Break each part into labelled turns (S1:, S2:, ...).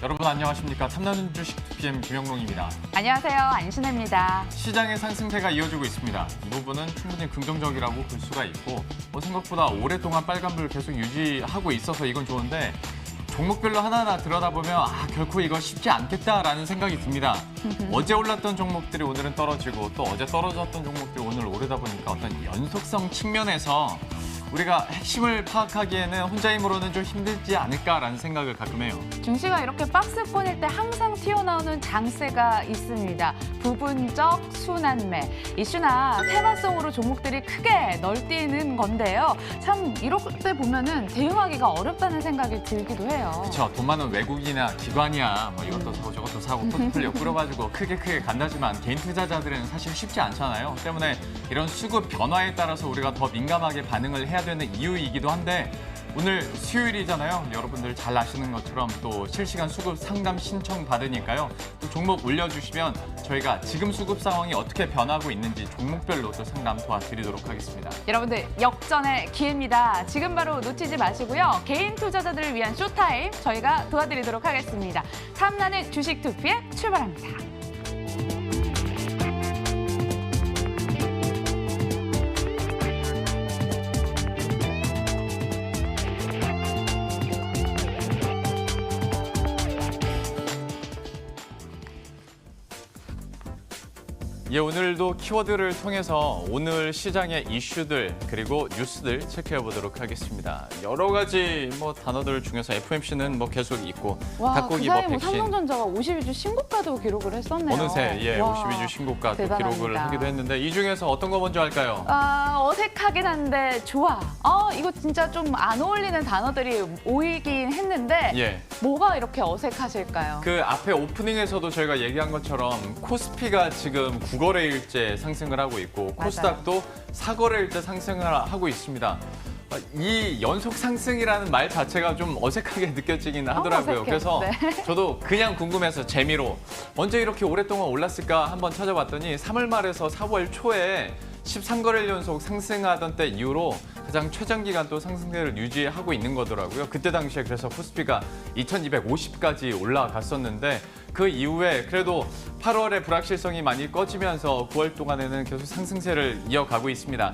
S1: 여러분 안녕하십니까. 탐나는 주식 PM 김영롱입니다.
S2: 안녕하세요. 안신혜입니다.
S1: 시장의 상승세가 이어지고 있습니다. 이 부분은 충분히 긍정적이라고 볼 수가 있고 생각보다 오랫동안 빨간불 계속 유지하고 있어서 이건 좋은데 종목별로 하나하나 들여다보면 결코 이거 쉽지 않겠다라는 생각이 듭니다. 어제 올랐던 종목들이 오늘은 떨어지고 또 어제 떨어졌던 종목들이 오늘 오르다 보니까 어떤 연속성 측면에서 우리가 핵심을 파악하기에는 혼자 힘으로는 좀 힘들지 않을까라는 생각을 가끔 해요.
S2: 증시가 이렇게 박스권일 때 항상 튀어나오는 장세가 있습니다. 부분적 순환매. 이슈나 테마성으로 종목들이 크게 널뛰는 건데요. 참 이럴 때 보면은 대응하기가 어렵다는 생각이 들기도 해요.
S1: 그렇죠. 돈 많은 외국인이나 기관이야 뭐 이것도 사고 저것도 사고 포트폴리오 꾸려가지고 크게 간다지만 개인 투자자들은 사실 쉽지 않잖아요. 때문에 이런 수급 변화에 따라서 우리가 더 민감하게 반응을 해야 되는 이유이기도 한데 오늘 수요일이잖아요. 여러분들 잘 아시는 것처럼 또 실시간 수급 상담 신청 받으니까요. 또 종목 올려주시면 저희가 지금 수급 상황이 어떻게 변하고 있는지 종목별로 또 상담 도와드리도록 하겠습니다.
S2: 여러분들 역전의 기회입니다. 지금 바로 놓치지 마시고요. 개인 투자자들을 위한 쇼타임 저희가 도와드리도록 하겠습니다. 탐나는 주식 2PM 출발합니다.
S1: 예, 오늘도 키워드를 통해서 오늘 시장의 이슈들 그리고 뉴스들 체크해 보도록 하겠습니다. 여러 가지 단어들 중에서 FOMC는 계속 있고 닭고기
S2: 그 사이에
S1: 백신
S2: 삼성전자가 52주 신고가도 기록을 했었네요.
S1: 어느새 52주 신고가 또 기록을 하기도 했는데 이 중에서 어떤 거 먼저 할까요?
S2: 어색하긴 한데 좋아. 이거 진짜 좀 안 어울리는 단어들이 오이긴 했는데 뭐가 이렇게 어색하실까요?
S1: 그 앞에 오프닝에서도 저희가 얘기한 것처럼 코스피가 지금 9거래일째 상승을 하고 있고 코스닥도 4거래일째 상승을 하고 있습니다. 이 연속 상승이라는 말 자체가 좀 어색하게 느껴지긴 하더라고요. 그래서 저도 그냥 궁금해서 재미로 언제 이렇게 오랫동안 올랐을까 한번 찾아봤더니 3월 말에서 4월 초에 13거래일 연속 상승하던 때 이후로 가장 최장기간 또 상승세를 유지하고 있는 거더라고요. 그때 당시에 그래서 코스피가 2250까지 올라갔었는데 그 이후에 그래도 8월에 불확실성이 많이 꺼지면서 9월 동안에는 계속 상승세를 이어가고 있습니다.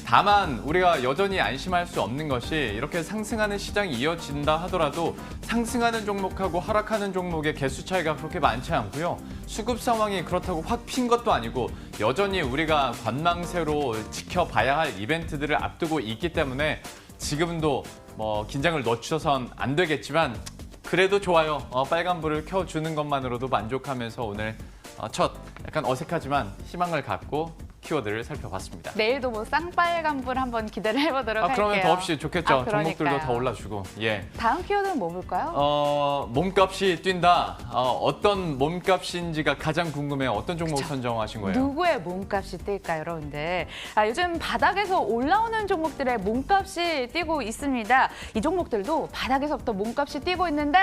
S1: 다만 우리가 여전히 안심할 수 없는 것이 이렇게 상승하는 시장이 이어진다 하더라도 상승하는 종목하고 하락하는 종목의 개수 차이가 그렇게 많지 않고요. 수급 상황이 그렇다고 확 핀 것도 아니고 여전히 우리가 관망세로 지켜봐야 할 이벤트들을 앞두고 있기 때문에 지금도 긴장을 늦춰선 안 되겠지만 그래도 좋아요. 빨간불을 켜주는 것만으로도 만족하면서 오늘 첫 약간 어색하지만 희망을 갖고 키워드를 살펴봤습니다.
S2: 내일도 쌍빨간불 한번 기대를 해보도록 할게요.
S1: 그러면 더없이 좋겠죠. 종목들도 더 올라주고.
S2: 다음 키워드는 뭐 볼까요?
S1: 몸값이 뛴다. 어떤 몸값인지가 가장 궁금해요. 어떤 종목 선정하신 거예요?
S2: 누구의 몸값이 뛸까요, 여러분들? 요즘 바닥에서 올라오는 종목들의 몸값이 뛰고 있습니다. 이 종목들도 바닥에서부터 몸값이 뛰고 있는데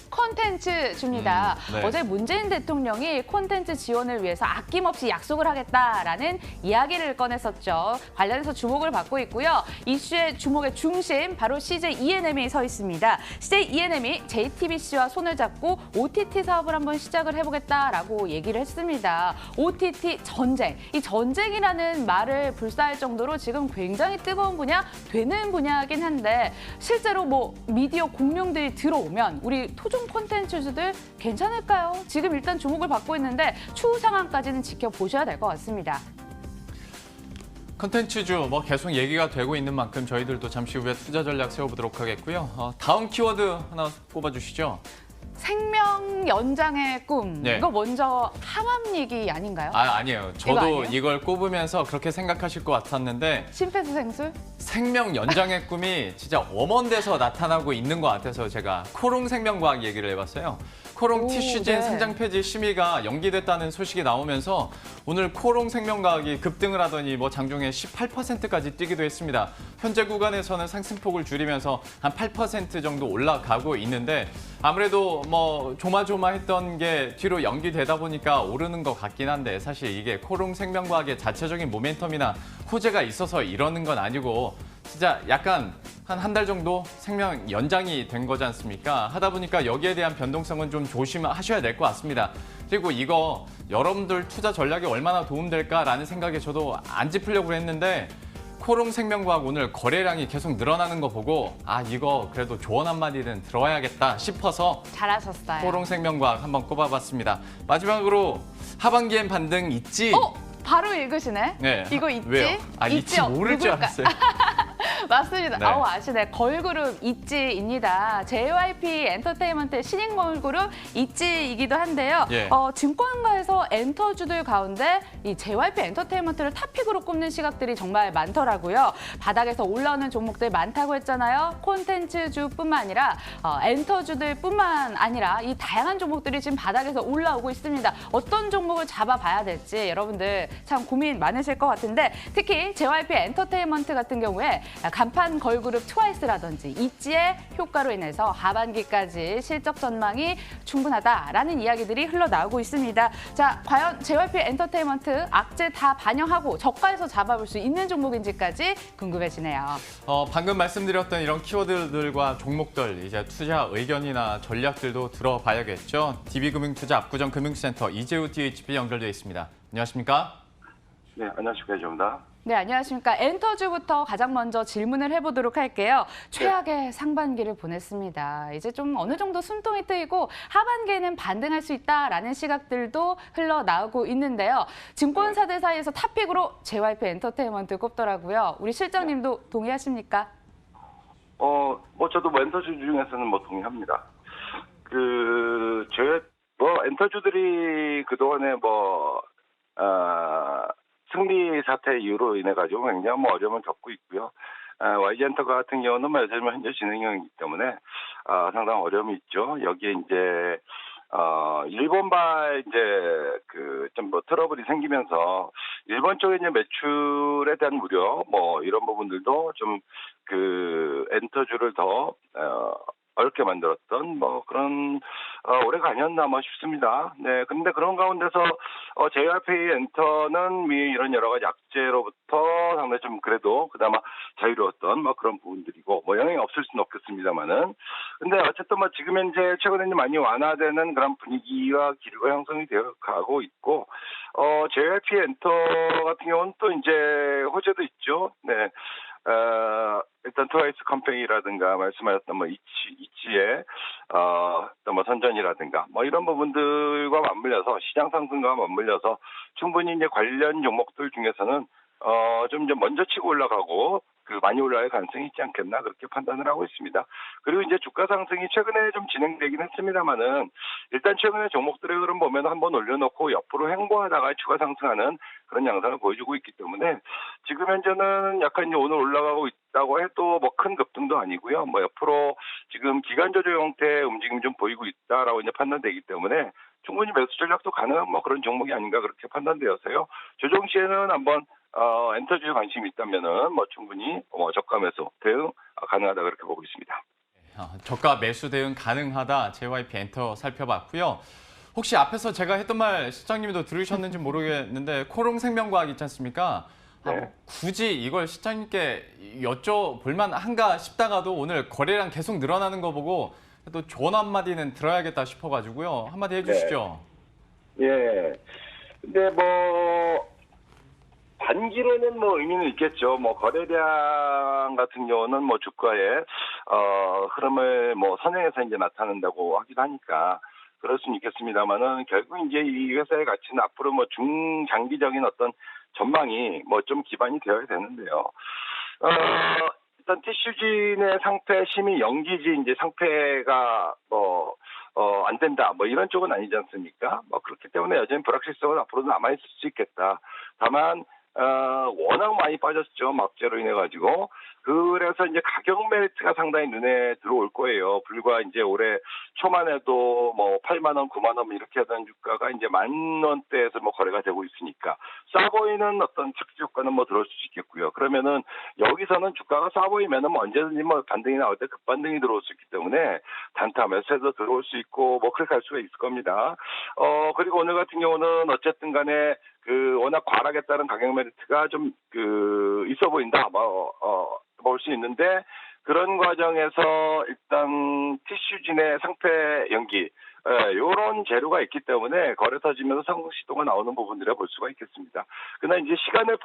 S2: 콘텐츠 줍니다. 어제 문재인 대통령이 콘텐츠 지원을 위해서 아낌없이 약속을 하겠다라는 이야기를 꺼냈었죠. 관련해서 주목을 받고 있고요. 이슈의 주목의 중심, 바로 CJ ENM이 서 있습니다. CJ ENM이 JTBC와 손을 잡고 OTT 사업을 한번 시작을 해보겠다라고 얘기를 했습니다. OTT 전쟁, 이 전쟁이라는 말을 불사할 정도로 지금 굉장히 뜨거운 분야, 되는 분야이긴 한데 실제로 미디어 공룡들이 들어오면 우리 토종 콘텐츠주들 괜찮을까요? 지금 일단 주목을 받고 있는데 추후 상황까지는 지켜보셔야 될 것 같습니다.
S1: 콘텐츠주 계속 얘기가 되고 있는 만큼 저희들도 잠시 후에 투자 전략 세워보도록 하겠고요. 다음 키워드 하나 꼽아주시죠.
S2: 생명 연장의 꿈. 이거 먼저 항암 얘기 아닌가요?
S1: 아니에요. 저도 이걸 꼽으면서 그렇게 생각하실 것 같았는데
S2: 심폐소생술?
S1: 생명 연장의 꿈이 진짜 웜원데서 나타나고 있는 것 같아서 제가 코롱 생명과학 얘기를 해봤어요. 코롱 티슈진 상장 폐지 심의가 연기됐다는 소식이 나오면서 오늘 코롱 생명과학이 급등을 하더니 장중에 18%까지 뛰기도 했습니다. 현재 구간에서는 상승폭을 줄이면서 한 8% 정도 올라가고 있는데 아무래도 조마조마했던 게 뒤로 연기되다 보니까 오르는 것 같긴 한데 사실 이게 코롱 생명과학의 자체적인 모멘텀이나 호재가 있어서 이러는 건 아니고 진짜 약간 한 달 정도 생명 연장이 된 거지 않습니까? 하다 보니까 여기에 대한 변동성은 좀 조심하셔야 될 것 같습니다. 그리고 이거 여러분들 투자 전략에 얼마나 도움될까라는 생각에 저도 안 짚으려고 했는데 코롱생명과학 오늘 거래량이 계속 늘어나는 거 보고 이거 그래도 조언 한마디는 들어야겠다 싶어서
S2: 잘하셨어요.
S1: 코롱생명과학 한번 꼽아봤습니다. 마지막으로 하반기엔 반등 있지?
S2: 바로 읽으시네.
S1: 네.
S2: 이거 있지?
S1: 왜요? 있지 모를 줄
S2: 누굴까?
S1: 알았어요.
S2: 맞습니다.
S1: 네.
S2: 아시네. 걸그룹 있지입니다. JYP 엔터테인먼트의 신인 걸그룹 있지이기도 한데요.
S1: 예.
S2: 증권가에서 엔터주들 가운데 이 JYP 엔터테인먼트를 탑픽으로 꼽는 시각들이 정말 많더라고요. 바닥에서 올라오는 종목들 많다고 했잖아요. 콘텐츠주뿐만 아니라 엔터주들뿐만 아니라 이 다양한 종목들이 지금 바닥에서 올라오고 있습니다. 어떤 종목을 잡아봐야 될지 여러분들 참 고민 많으실 것 같은데 특히 JYP 엔터테인먼트 같은 경우에 간판 걸그룹 트와이스라든지 있지의 효과로 인해서 하반기까지 실적 전망이 충분하다라는 이야기들이 흘러나오고 있습니다. 자, 과연 JYP 엔터테인먼트 악재 다 반영하고 저가에서 잡아볼 수 있는 종목인지까지 궁금해지네요.
S1: 방금 말씀드렸던 이런 키워드들과 종목들 이제 투자 의견이나 전략들도 들어봐야겠죠. DB금융투자 압구정 금융센터 이재우 DHB 연결되어 있습니다. 안녕하십니까?
S3: 네, 안녕하십니까, 이재우입니다.
S2: 네, 안녕하십니까. 엔터주부터 가장 먼저 질문을 해보도록 할게요. 최악의 상반기를 보냈습니다. 이제 좀 어느 정도 숨통이 트이고 하반기에는 반등할 수 있다라는 시각들도 흘러나오고 있는데요. 증권사들 사이에서 탑픽으로 JYP 엔터테인먼트 꼽더라고요. 우리 실장님도 동의하십니까?
S3: 저도 엔터주 중에서는 동의합니다. 엔터주들이 그동안에 승리 사태 이후로 인해 가지고 굉장히 어려움을 겪고 있고요. YG엔터 같은 경우는 요즘 현재 진행형이기 때문에 상당히 어려움이 있죠. 여기에 이제 일본발 이제 좀 트러블이 생기면서 일본 쪽에 이제 매출에 대한 우려 이런 부분들도 좀 엔터주를 더 어렵게 만들었던 그런 올해가 아니었나 싶습니다. 네, 근데 그런 가운데서 JYP 엔터는 이런 여러 가지 약재로부터 상당히 좀 그래도 그나마 자유로웠던 그런 부분들이고 영향이 없을 수는 없겠습니다만은 근데 어쨌든 지금 현재 최근에 많이 완화되는 그런 분위기와 기류가 형성이 되어 가고 있고 JYP 엔터 같은 경우는 또 이제 호재도 있죠. 네. 일단 트와이스 컴퍼니라든가 말씀하셨던 있지의 어떤 선전이라든가 이런 부분들과 맞물려서 시장 상승과 맞물려서 충분히 이제 관련 종목들 중에서는 좀 이제 먼저 치고 올라가고 많이 올라갈 가능성이 있지 않겠나 그렇게 판단을 하고 있습니다. 그리고 이제 주가 상승이 최근에 좀 진행되긴 했습니다만은 일단 최근에 종목들의 흐름 보면 한번 올려놓고 옆으로 횡보하다가 추가 상승하는 그런 양상을 보여주고 있기 때문에 지금 현재는 약간 이제 오늘 올라가고 있다고 해도 큰 급등도 아니고요. 옆으로 지금 기간 조절 형태의 움직임이 좀 보이고 있다라고 이제 판단되기 때문에 충분히 매수 전략도 가능한 그런 종목이 아닌가 그렇게 판단되어서요. 조정 시에는 한번 엔터주에 관심이 있다면은 충분히 저가 매수 대응 가능하다 그렇게 보고 있습니다.
S1: 저가 매수 대응 가능하다 JYP 엔터 살펴봤고요. 혹시 앞에서 제가 했던 말 실장님도 들으셨는지 모르겠는데 코롱생명과학 있지 않습니까?
S3: 네.
S1: 굳이 이걸 실장님께 여쭤볼 만한가 싶다가도 오늘 거래량 계속 늘어나는 거 보고 또 조언 한마디는 들어야겠다 싶어가지고요. 한마디 해주시죠.
S3: 네. 예. 근데 단기로는 의미는 있겠죠. 거래량 같은 경우는 주가의 흐름을 선행해서 이제 나타난다고 하기도 하니까 그럴 수는 있겠습니다만은 결국 이제 이 회사의 가치는 앞으로 중장기적인 어떤 전망이 좀 기반이 되어야 되는데요. 일단 티슈진의 상패 심의 연기지 이제 상패가 안 된다 이런 쪽은 아니지 않습니까? 그렇기 때문에 여전히 불확실성은 앞으로도 남아 있을 수 있겠다. 다만 워낙 많이 빠졌죠. 막재로 인해 가지고. 그래서 이제 가격 메리트가 상당히 눈에 들어올 거예요. 불과 이제 올해 초만 해도 8만 원, 9만 원 이렇게 하던 주가가 이제 10,000원대에서 거래가 되고 있으니까 싸 보이는 어떤 착지 효과는 들어올 수 있겠고요. 그러면은 여기서는 주가가 싸 보이면은 언제든지 반등이 나올 때 급반등이 들어올 수 있기 때문에 단타 매수해서 들어올 수 있고 그렇게 할 수가 있을 겁니다. 그리고 오늘 같은 경우는 어쨌든 간에 워낙 과락에 따른 가격 메리트가 좀 있어 보인다. 볼 수 있는데 그런 과정에서 일단 티슈진의 상태 연기 이런 재료가 있기 때문에 거래 터지면서 상승 시도가 나오는 부분들이라 볼 수가 있겠습니다. 그러나 이제 시간을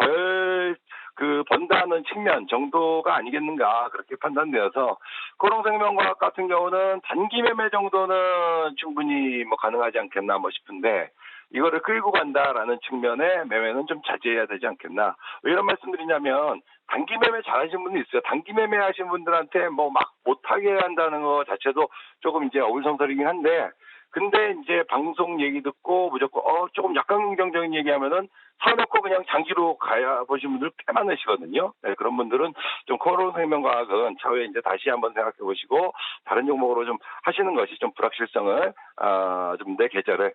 S3: 번다는 측면 정도가 아니겠는가 그렇게 판단되어서 코롱생명과학 같은 경우는 단기 매매 정도는 충분히 뭐 가능하지 않겠나 뭐 싶은데 이거를 끌고 간다라는 측면에 매매는 좀 자제해야 되지 않겠나. 왜 이런 말씀드리냐면 단기 매매 잘하시는 분이 있어요. 단기 매매 하시는 분들한테 뭐 막 못하게 한다는 거 자체도 조금 이제 어불성설이긴 한데 근데 이제 방송 얘기 듣고 무조건 조금 약간 긍정적인 얘기하면은 사놓고 그냥 장기로 가야 보신 분들 꽤 많으시거든요. 네, 그런 분들은 좀 코롱생명과학은 차후에 이제 다시 한번 생각해 보시고 다른 종목으로 좀 하시는 것이 좀 불확실성을 좀 내 계좌를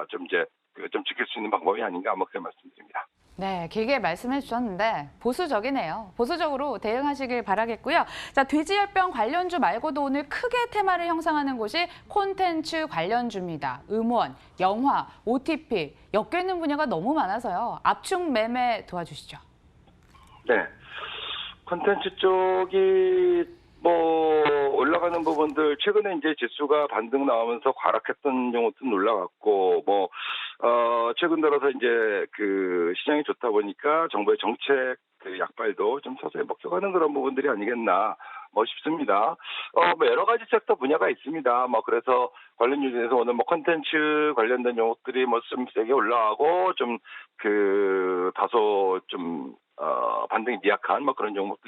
S3: 좀 이제 좀 지킬 수 있는 방법이 아닌가 뭐 그런 말씀드립니다.
S2: 네, 길게 말씀해 주셨는데 보수적이네요. 보수적으로 대응하시길 바라겠고요. 자, 돼지열병 관련주 말고도 오늘 크게 테마를 형성하는 곳이 콘텐츠 관련주입니다. 음원, 영화, OTP, 엮여있는 분야가 너무 많아서요. 압축 매매 도와주시죠.
S3: 네, 콘텐츠 쪽이 뭐 올라가는 부분들 최근에 이제 지수가 반등 나오면서 과락했던 경우도 올라갔고 뭐 최근 들어서 이제 그 시장이 좋다 보니까 정부의 정책 그 약발도 좀 서서히 먹혀가는 그런 부분들이 아니겠나 뭐 싶습니다. 뭐 여러 가지 섹터 분야가 있습니다. 뭐 그래서 관련주 중에서 오늘 뭐 콘텐츠 관련된 종목들이 뭐 좀 세게 올라가고 좀 그 다소 좀 반등이 미약한 뭐 그런 종목도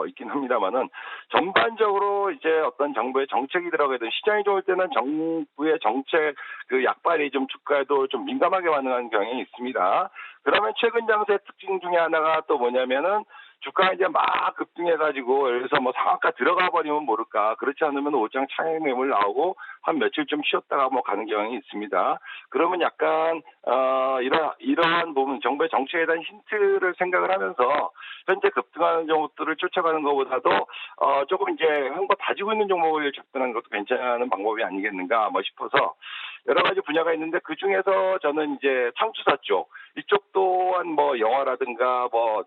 S3: 있긴 합니다만은 전반적으로 이제 어떤 정부의 정책이 들어가야 되는 시장이 좋을 때는 정부의 정책 그 약발이 좀 주가에도 좀 민감하게 반응하는 경향이 있습니다. 그러면 최근 장세의 특징 중에 하나가 또 뭐냐면은 주가가 이제 막 급등해가지고 예를 들어서 뭐 상한가 들어가 버리면 모를까 그렇지 않으면 오장 차익 매물 나오고 한 며칠 좀 쉬었다가 뭐 가는 경향이 있습니다. 그러면 약간 이러한 부분 정부의 정책에 대한 힌트를 생각을 하면서 현재 급등하는 종목들을 쫓아가는 것보다도 조금 이제 한번 다지고 있는 종목을 접근하는 것도 괜찮은 방법이 아니겠는가 뭐 싶어서 여러 가지 분야가 있는데 그 중에서 저는 이제 창투사 쪽 이쪽 또한 뭐 영화라든가 뭐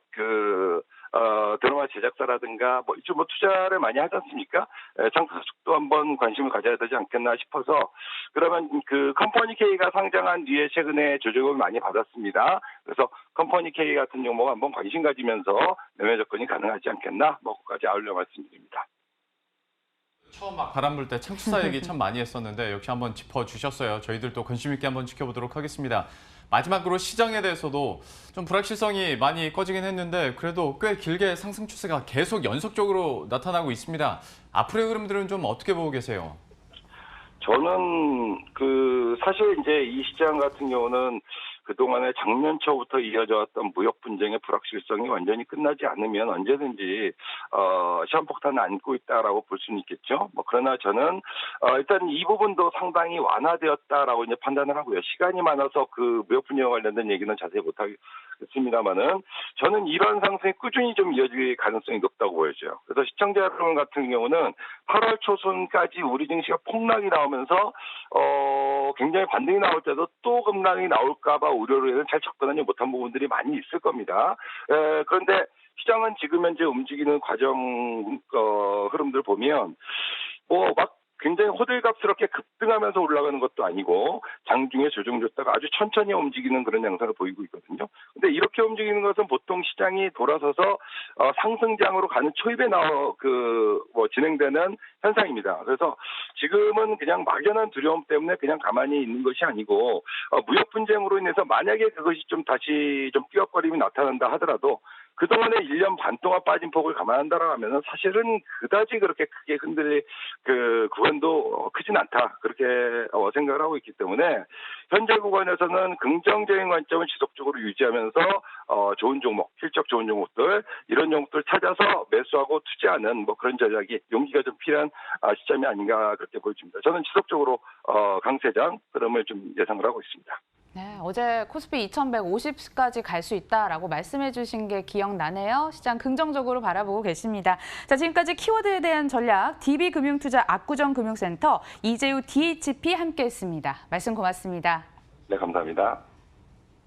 S3: 드라마 제작사라든가 뭐 이쪽 뭐 투자를 많이 하지 않습니까? 창투사 쪽도 한번 관심을 가져야 되지 않겠나 싶어서 그러면 그 컴퍼니 K가 상장한 뒤에 최근에 조정을 많이 받았습니다. 그래서 컴퍼니 K 같은 종목 한번 관심 가지면서 매매 접근이 가능하지 않겠나 뭐 그까지 아울러 말씀드립니다.
S1: 처음 막 바람 불 때 창투사 얘기 참 많이 했었는데 역시 한번 짚어주셨어요. 저희들도 관심 있게 한번 지켜보도록 하겠습니다. 마지막으로 시장에 대해서도 좀 불확실성이 많이 꺼지긴 했는데 그래도 꽤 길게 상승 추세가 계속 연속적으로 나타나고 있습니다. 앞으로의 흐름들은 좀 어떻게 보고 계세요?
S3: 저는 사실 이제 이 시장 같은 경우는 그동안에 작년 초부터 이어져 왔던 무역 분쟁의 불확실성이 완전히 끝나지 않으면 언제든지 시한폭탄을 안고 있다라고 볼 수는 있겠죠. 뭐 그러나 저는 일단 이 부분도 상당히 완화되었다라고 이제 판단을 하고요. 시간이 많아서 그 무역 분쟁과 관련된 얘기는 자세히 못 하겠습니다만은 저는 이런 상승이 꾸준히 좀 이어질 가능성이 높다고 보여져요. 그래서 시청자 여러분 같은 경우는 8월 초순까지 우리 증시가 폭락이 나오면서 굉장히 반등이 나올 때도 또 급락이 나올까봐 우려로 해서 잘 접근하지 못한 부분들이 많이 있을 겁니다. 그런데 시장은 지금 현재 움직이는 과정 흐름들 보면 뭐 막 굉장히 호들갑스럽게 급등하면서 올라가는 것도 아니고 장중에 조정 줬다가 아주 천천히 움직이는 그런 양상을 보이고 있거든요. 근데 이렇게 움직이는 것은 보통 시장이 돌아서서 상승장으로 가는 초입에 진행되는 현상입니다. 그래서 지금은 그냥 막연한 두려움 때문에 그냥 가만히 있는 것이 아니고 무역 분쟁으로 인해서 만약에 그것이 좀 다시 좀 끼역거림이 나타난다 하더라도 그동안에 1년 반 동안 빠진 폭을 감안한다라고 하면 사실은 그다지 그렇게 크게 흔들릴 구간도 크진 않다. 그렇게 생각을 하고 있기 때문에 현재 구간에서는 긍정적인 관점을 지속적으로 유지하면서 좋은 종목, 실적 좋은 종목들 이런 종목들 찾아서 매수하고 투자하는 뭐 그런 전략이 용기가 좀 필요한 시점이 아닌가 그렇게 보여집니다. 저는 지속적으로 강세장 흐름을 좀 예상을 하고 있습니다.
S2: 네, 어제 코스피 2150까지 갈 수 있다라고 말씀해 주신 게 기억나네요. 시장 긍정적으로 바라보고 계십니다. 자, 지금까지 키워드에 대한 전략 DB금융투자 압구정금융센터 이재우 DHP 함께했습니다. 말씀 고맙습니다.
S3: 네, 감사합니다.